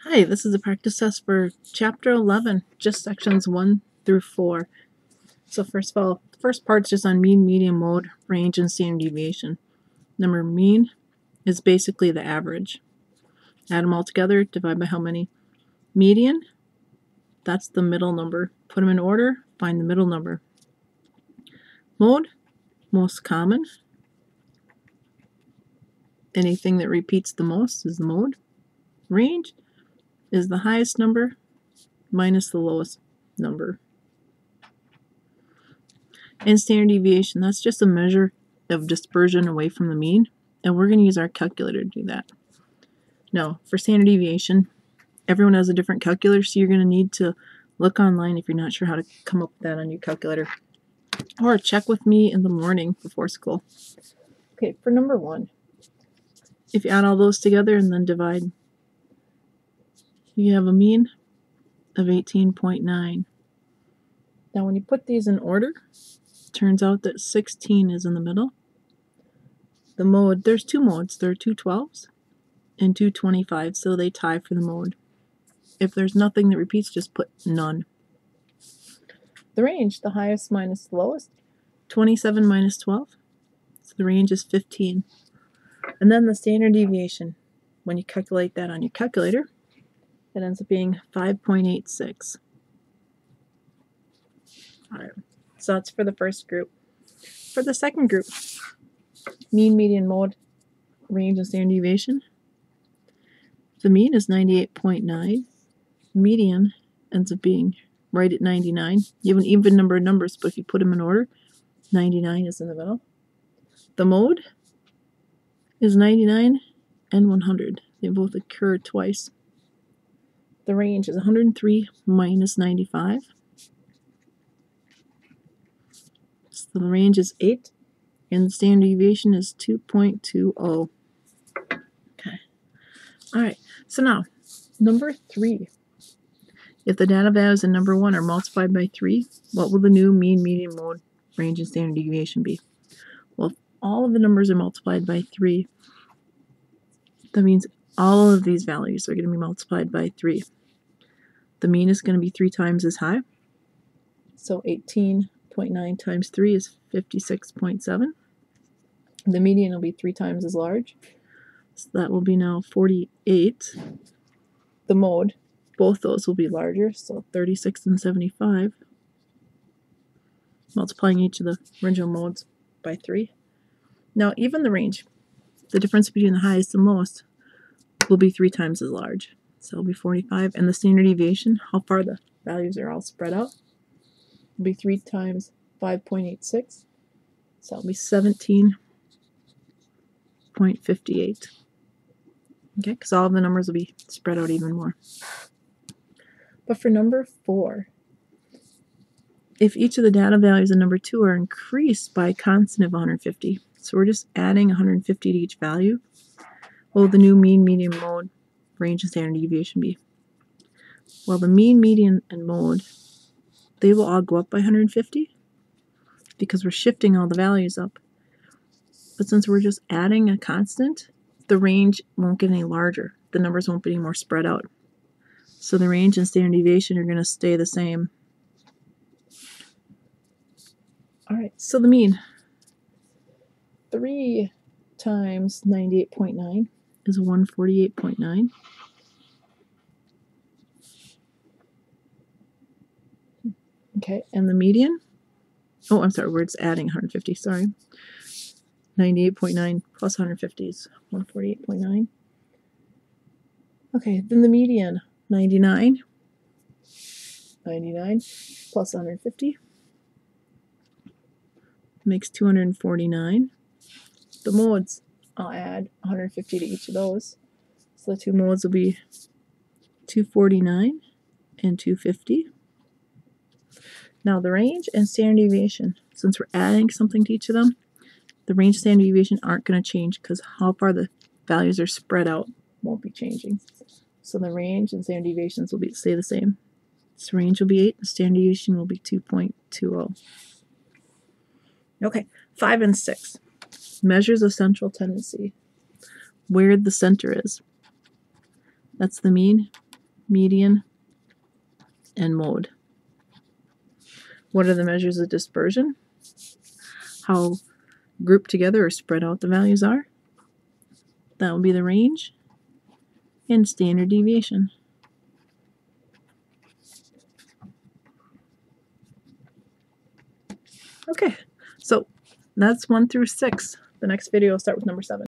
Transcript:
Hi, this is a practice test for Chapter 11, just sections 1 through 4. So first of all, the first part's just on mean, median, mode, range, and standard deviation. Number mean is basically the average. Add them all together, divide by how many. Median, that's the middle number. Put them in order, find the middle number. Mode, most common. Anything that repeats the most is the mode. Range is the highest number minus the lowest number. And standard deviation, that's just a measure of dispersion away from the mean, and we're going to use our calculator to do that. Now, for standard deviation, everyone has a different calculator, so you're going to need to look online if you're not sure how to come up with that on your calculator, or check with me in the morning before school. Okay, for number 1, if you add all those together and then divide, you have a mean of 18.9. Now, when you put these in order, turns out that 16 is in the middle. The mode, there's two modes. There are two 12s and two 25s, so they tie for the mode. If there's nothing that repeats, just put none. The range, the highest minus the lowest, 27 minus 12, so the range is 15. And then the standard deviation, when you calculate that on your calculator, it ends up being 5.86. All right. So that's for the first group. For the second group, mean, median, mode, range, and standard deviation. The mean is 98.9. Median ends up being right at 99. You have an even number of numbers, but if you put them in order, 99 is in the middle. The mode is 99 and 100. They both occur twice. The range is 103 minus 95. So the range is 8, and the standard deviation is 2.20. Okay. All right. So now, number 3. If the data values in number 1 are multiplied by 3, what will the new mean, median, mode, range, and standard deviation be? Well, if all of the numbers are multiplied by 3, that means all of these values are going to be multiplied by 3. The mean is going to be 3 times as high. So 18.9 times 3 is 56.7. The median will be 3 times as large. So that will be now 48. The mode, both those will be larger, so 36 and 75. Multiplying each of the original modes by 3. Now, even the range, the difference between the highest and lowest, will be 3 times as large. So it'll be 45. And the standard deviation, how far the values are all spread out, will be 3 times 5.86. So it'll be 17.58. Okay, because all of the numbers will be spread out even more. But for number 4, if each of the data values in number 2 are increased by a constant of 150, so we're just adding 150 to each value, what will the new mean, median, mode, range, and standard deviation be? Well, the mean, median, and mode, they will all go up by 150 because we're shifting all the values up. But since we're just adding a constant, the range won't get any larger. The numbers won't be any more spread out. So the range and standard deviation are going to stay the same. All right, so the mean. 3 times 98.9 is 148.9. Okay, and the median, oh, I'm sorry, we're just adding 150, sorry. 98.9 plus 150 is 148.9. Okay, then the median, 99. 99 plus 150 makes 249. The modes, I'll add 150 to each of those. So the two modes will be 249 and 250. Now the range and standard deviation, since we're adding something to each of them, the range and standard deviation aren't going to change because how far the values are spread out won't be changing. So the range and standard deviations will stay the same. This range will be 8, the standard deviation will be 2.20. Okay, 5 and 6. Measures of central tendency. Where the center is. That's the mean, median, and mode. What are the measures of dispersion? How grouped together or spread out the values are. That will be the range and standard deviation. Okay, so that's 1 through 6. The next video will start with number 7.